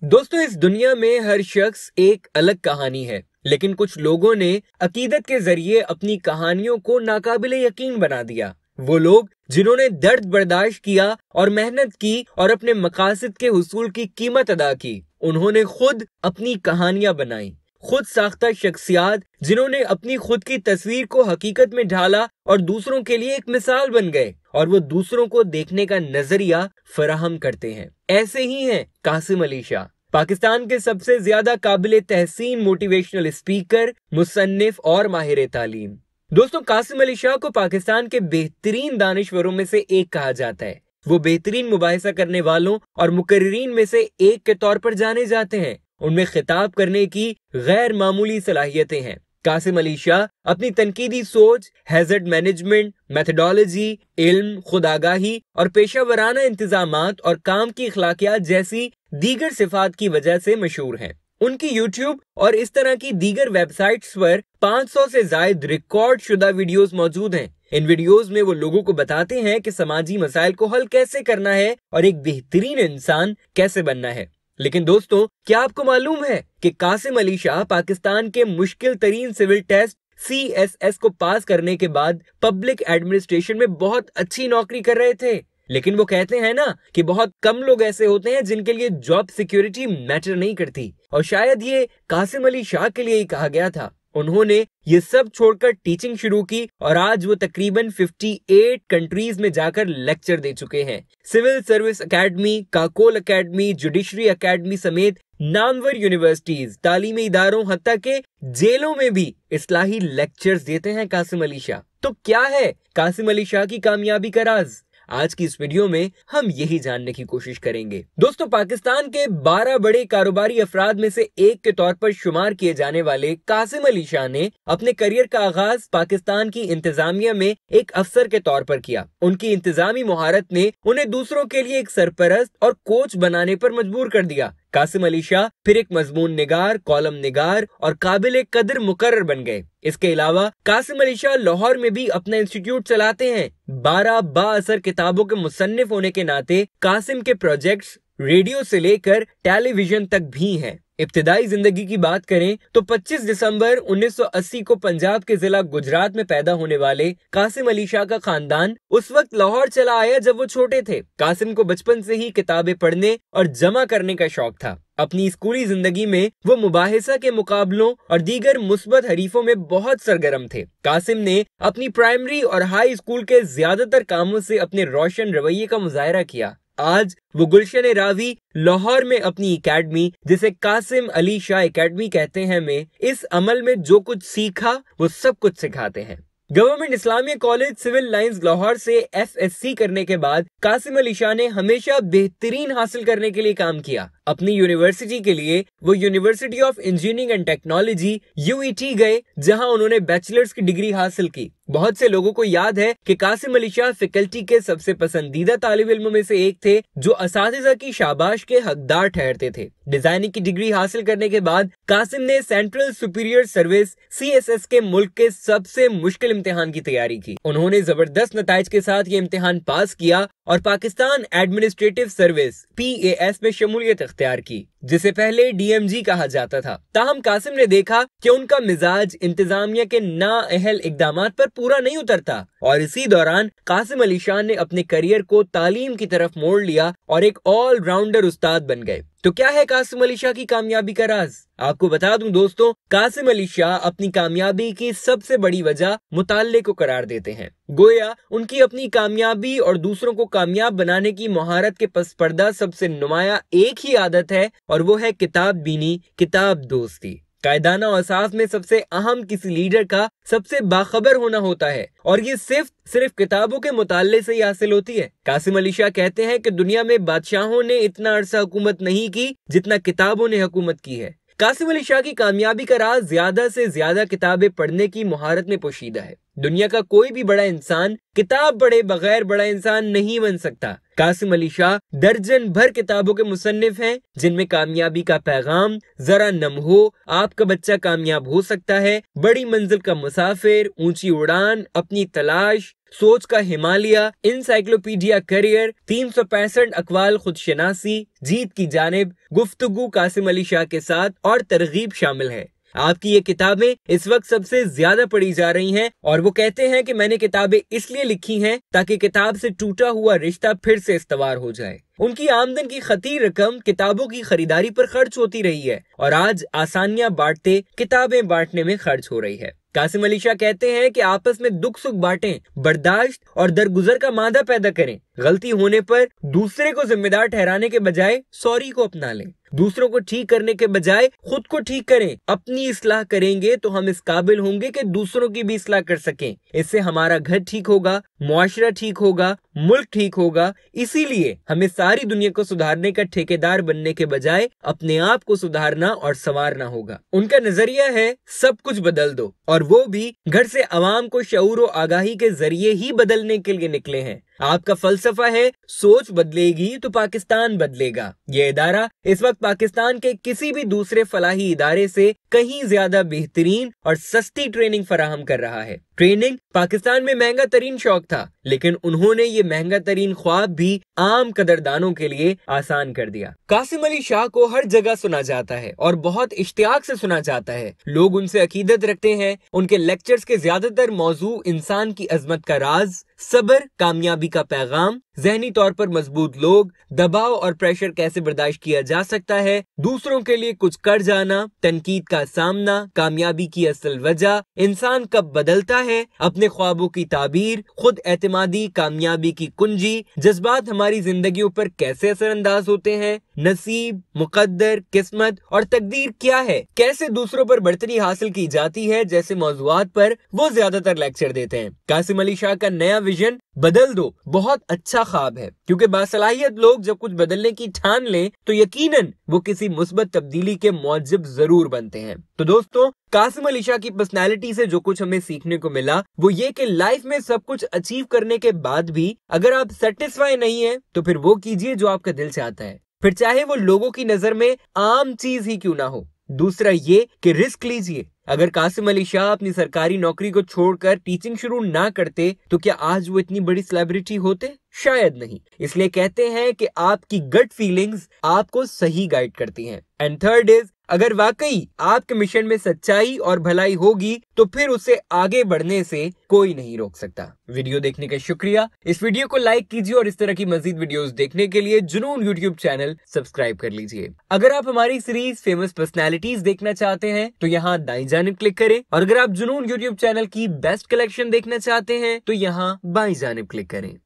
दोस्तों, इस दुनिया में हर शख्स एक अलग कहानी है, लेकिन कुछ लोगों ने अकीदत के जरिए अपनी कहानियों को नाकाबिले यकीन बना दिया। वो लोग जिन्होंने दर्द बर्दाश्त किया और मेहनत की और अपने मकासद के हुसूल की कीमत अदा की, उन्होंने खुद अपनी कहानियां बनाई। खुद साख्ता शख्सियात जिन्होंने अपनी खुद की तस्वीर को हकीकत में ढाला और दूसरों के लिए एक मिसाल बन गए, और वो दूसरों को देखने का नजरिया फराहम करते हैं। ऐसे ही हैं कासिम अली शाह, पाकिस्तान के सबसे ज्यादा काबिल तहसीन मोटिवेशनल स्पीकर, मुसन्निफ और माहिर तालीम। दोस्तों, कासिम अली शाह को पाकिस्तान के बेहतरीन दानिश्वरों में से एक कहा जाता है। वो बेहतरीन मुबाहिसा करने वालों और मुकर्रिरीन में से एक के तौर पर जाने जाते हैं। उनमें खिताब करने की गैर मामूली सलाहियतें हैं। कासिम अली शाह अपनी तनकीदी सोच, हैजर्ड मैनेजमेंट, मेथडोलॉजी, इल्म, खुदागाही और पेशा वराना इंतजामात और काम की अखलाकियात जैसी दीगर सिफात की वजह से मशहूर हैं। उनकी यूट्यूब और इस तरह की दीगर वेबसाइट्स पर 500 से जायद रिकॉर्ड शुदा वीडियोस मौजूद हैं। इन वीडियोस में वो लोगों को बताते हैं कि समाजी मसाइल को हल कैसे करना है और एक बेहतरीन इंसान कैसे बनना है। लेकिन दोस्तों, क्या आपको मालूम है कि कासिम अली शाह पाकिस्तान के मुश्किल तरीन सिविल टेस्ट CSS को पास करने के बाद पब्लिक एडमिनिस्ट्रेशन में बहुत अच्छी नौकरी कर रहे थे। लेकिन वो कहते हैं ना कि बहुत कम लोग ऐसे होते हैं जिनके लिए जॉब सिक्योरिटी मैटर नहीं करती, और शायद ये कासिम अली शाह के लिए ही कहा गया था। उन्होंने ये सब छोड़कर टीचिंग शुरू की और आज वो तकरीबन 58 कंट्रीज में जाकर लेक्चर दे चुके हैं। Civil service academy, Kakul academy, judiciary academy समेत नामवर यूनिवर्सिटीज, तालीमी इदारों, हत्ता के जेलों में भी इस्लाही लेक्चर्स देते हैं कासिम अली शाह। तो क्या है कासिम अली शाह की कामयाबी का राज? आज की इस वीडियो में हम यही जानने की कोशिश करेंगे। दोस्तों, पाकिस्तान के 12 बड़े कारोबारी अफराद में से एक के तौर पर शुमार किए जाने वाले कासिम अली शाह ने अपने करियर का आगाज पाकिस्तान की इंतजामिया में एक अफसर के तौर पर किया। उनकी इंतजामी मुहारत ने उन्हें दूसरों के लिए एक सरपरस्त और कोच बनाने पर मजबूर कर दिया। कासिम अली शाह फिर एक मजमून निगार, कॉलम निगार और काबिल कदर मुकर्रर बन गए। इसके अलावा कासिम अली शाह लाहौर में भी अपना इंस्टीट्यूट चलाते हैं। 12 बाअसर किताबों के मुसन्निफ होने के नाते कासिम के प्रोजेक्ट्स रेडियो से लेकर टेलीविजन तक भी हैं। इब्तिदाई जिंदगी की बात करें तो 25 दिसंबर 1980 को पंजाब के जिला गुजरात में पैदा होने वाले कासिम अली शाह का खानदान उस वक्त लाहौर चला आया जब वो छोटे थे। कासिम को बचपन से ही किताबें पढ़ने और जमा करने का शौक था। अपनी स्कूली जिंदगी में वो मुबाहिसा के मुकाबलों और दीगर मुस्बत हरीफों में बहुत सरगर्म थे। कासिम ने अपनी प्राइमरी और हाई स्कूल के ज्यादातर कामों से अपने रोशन रवैये का मुजाहरा किया। आज वो गुलशन रावी लाहौर में अपनी एकेडमी, जिसे कासिम अली शाह एकेडमी कहते हैं, में इस अमल में जो कुछ सीखा वो सब कुछ सिखाते हैं। Government Islamia college civil lines Lahore से FSC करने के बाद कासिम अली शाह ने हमेशा बेहतरीन हासिल करने के लिए काम किया। अपनी यूनिवर्सिटी के लिए वो university of engineering and technology UET गए, जहां उन्होंने बैचलर्स की डिग्री हासिल की। बहुत से लोगों को याद है कि कासिम अली शाह फैकल्टी के सबसे पसंदीदा तालिब इल्मों में से एक थे, जो असातिज़ा की शाबाश के हकदार ठहरते थे। डिजाइनिंग की डिग्री हासिल करने के बाद कासिम ने सेंट्रल सुपीरियर सर्विस CSS के मुल्क के सबसे मुश्किल इम्तिहान की तैयारी की। उन्होंने जबरदस्त नताइज के साथ ये इम्तिहान पास किया और पाकिस्तान एडमिनिस्ट्रेटिव सर्विस PAS में शमूलियत इख्तियार की, जिसे पहले DMG कहा जाता था। ताहम कासिम ने देखा कि उनका मिजाज इंतजामिया के नाअहल इकदामात पर पूरा नहीं उतरता, और इसी दौरान कासिम अली शाह ने अपने करियर को तालीम की तरफ मोड़ लिया और एक ऑलराउंडर उस्ताद बन गए। तो क्या है कासिम अली शाह की कामयाबी का राज? आपको बता दूं दोस्तों, कासिम अली शाह अपनी कामयाबी की सबसे बड़ी वजह मुताल्ले को करार देते हैं। गोया उनकी अपनी कामयाबी और दूसरों को कामयाब बनाने की महारत के पस पर्दा सबसे नुमाया एक ही आदत है, और वो है किताब बीनी, किताब दोस्ती। कायदाना औसाफ में सबसे अहम किसी लीडर का सबसे बाखबर होना होता है, और ये सिर्फ किताबों के मुताले से ही हासिल होती है। कासिम अली शाह कहते हैं कि दुनिया में बादशाहों ने इतना अरसा हुकूमत नहीं की जितना किताबों ने हुकूमत की है। कासिम अली शाह की कामयाबी का राज ज्यादा से ज्यादा किताबें पढ़ने की मुहारत में पोशीदा है। दुनिया का कोई भी बड़ा इंसान किताब पढ़े बगैर बड़ा इंसान नहीं बन सकता। कासिम अली शाह दर्जन भर किताबों के मुसन्निफ हैं, जिनमें कामयाबी का पैगाम, जरा नम हो, आपका बच्चा कामयाब हो सकता है, बड़ी मंजिल का मुसाफिर, ऊंची उड़ान, अपनी तलाश, सोच का हिमालय, इंसाइक्लोपीडिया करियर, 365 अकवाल खुदशनासी, जीत की जानिब, गुफ्तगू कासिम अली शाह के साथ और तरगीब शामिल है। आपकी ये किताबें इस वक्त सबसे ज्यादा पढ़ी जा रही हैं और वो कहते हैं कि मैंने किताबें इसलिए लिखी हैं ताकि किताब से टूटा हुआ रिश्ता फिर से इस्तवार हो जाए। उनकी आमदन की खती रकम किताबों की खरीदारी पर खर्च होती रही है और आज आसानियां बांटते किताबें बांटने में खर्च हो रही है। कासिम अली शाह कहते हैं कि आपस में दुख सुख बांटें, बर्दाश्त और दरगुजर का मादा पैदा करें। गलती होने पर दूसरे को जिम्मेदार ठहराने के बजाय सॉरी को अपना लें। दूसरों को ठीक करने के बजाय खुद को ठीक करें। अपनी इस्लाह करेंगे तो हम इस काबिल होंगे कि दूसरों की भी इस्लाह कर सकें। इससे हमारा घर ठीक होगा, मुआशरा ठीक होगा, मुल्क ठीक होगा। इसीलिए हमें सारी दुनिया को सुधारने का ठेकेदार बनने के बजाय अपने आप को सुधारना और संवारना होगा। उनका नजरिया है सब कुछ बदल दो, और वो भी घर से अवाम को शऊर और आगाही के जरिए ही बदलने के लिए निकले हैं। आपका फलसफा है सोच बदलेगी तो पाकिस्तान बदलेगा। ये इदारा इस वक्त पाकिस्तान के किसी भी दूसरे फलाही इदारे से कहीं ज्यादा बेहतरीन और सस्ती ट्रेनिंग फराहम कर रहा है। ट्रेनिंग पाकिस्तान में महंगा तरीन शौक था, लेकिन उन्होंने ये महंगा तरीन ख्वाब भी आम कदरदानों के लिए आसान कर दिया। कासिम अली शाह को हर जगह सुना जाता है और बहुत इश्तियाक से सुना जाता है। लोग उनसे अकीदत रखते हैं। उनके लेक्चर्स के ज्यादातर मौजू इंसान की अजमत का राज, सब्र, कामयाबी का पैगाम, ज़हनी तौर पर मजबूत लोग, दबाव और प्रेशर कैसे बर्दाश्त किया जा सकता है, दूसरों के लिए कुछ कर जाना, तनकीद का सामना, कामयाबी की असल वजह, इंसान कब बदलता है, अपने ख्वाबों की ताबीर, खुद एतमादी कामयाबी की कुंजी, जज्बात हमारी जिंदगियों पर कैसे असरअंदाज होते हैं, नसीब, मुकद्दर, किस्मत और तकदीर क्या है, कैसे दूसरों पर बढ़तरी हासिल की जाती है जैसे मौजुआत पर वो ज्यादातर लेक्चर देते हैं। कासिम अली शाह का नया विजन बदल दो बहुत अच्छा ख्वाब है, क्योंकि बासलाहियत लोग जब कुछ बदलने की ठान लें तो यकीनन वो किसी मुस्बत तब्दीली के मौजिब जरूर बनते हैं। तो दोस्तों, कासिम अली शाह की पर्सनैलिटी से जो कुछ हमें सीखने को मिला वो ये कि लाइफ में सब कुछ अचीव करने के बाद भी अगर आप सेटिस्फाई नहीं है तो फिर वो कीजिए जो आपका दिल चाहता है, फिर चाहे वो लोगों की नजर में आम चीज ही क्यों ना हो। दूसरा ये कि रिस्क लीजिए। अगर कासिम अली शाह अपनी सरकारी नौकरी को छोड़कर टीचिंग शुरू ना करते तो क्या आज वो इतनी बड़ी सेलिब्रिटी होते? शायद नहीं। इसलिए कहते हैं कि आपकी गट फीलिंग्स आपको सही गाइड करती हैं। एंड थर्ड इज, अगर वाकई आपके मिशन में सच्चाई और भलाई होगी तो फिर उसे आगे बढ़ने से कोई नहीं रोक सकता। वीडियो देखने का शुक्रिया। इस वीडियो को लाइक कीजिए और इस तरह की मजीद वीडियोस देखने के लिए जुनून यूट्यूब चैनल सब्सक्राइब कर लीजिए। अगर आप हमारी सीरीज फेमस पर्सनैलिटीज देखना चाहते हैं तो यहाँ दाईं जानिब क्लिक करें, और अगर आप जुनून यूट्यूब चैनल की बेस्ट कलेक्शन देखना चाहते हैं तो यहाँ बाईं जानिब क्लिक करें।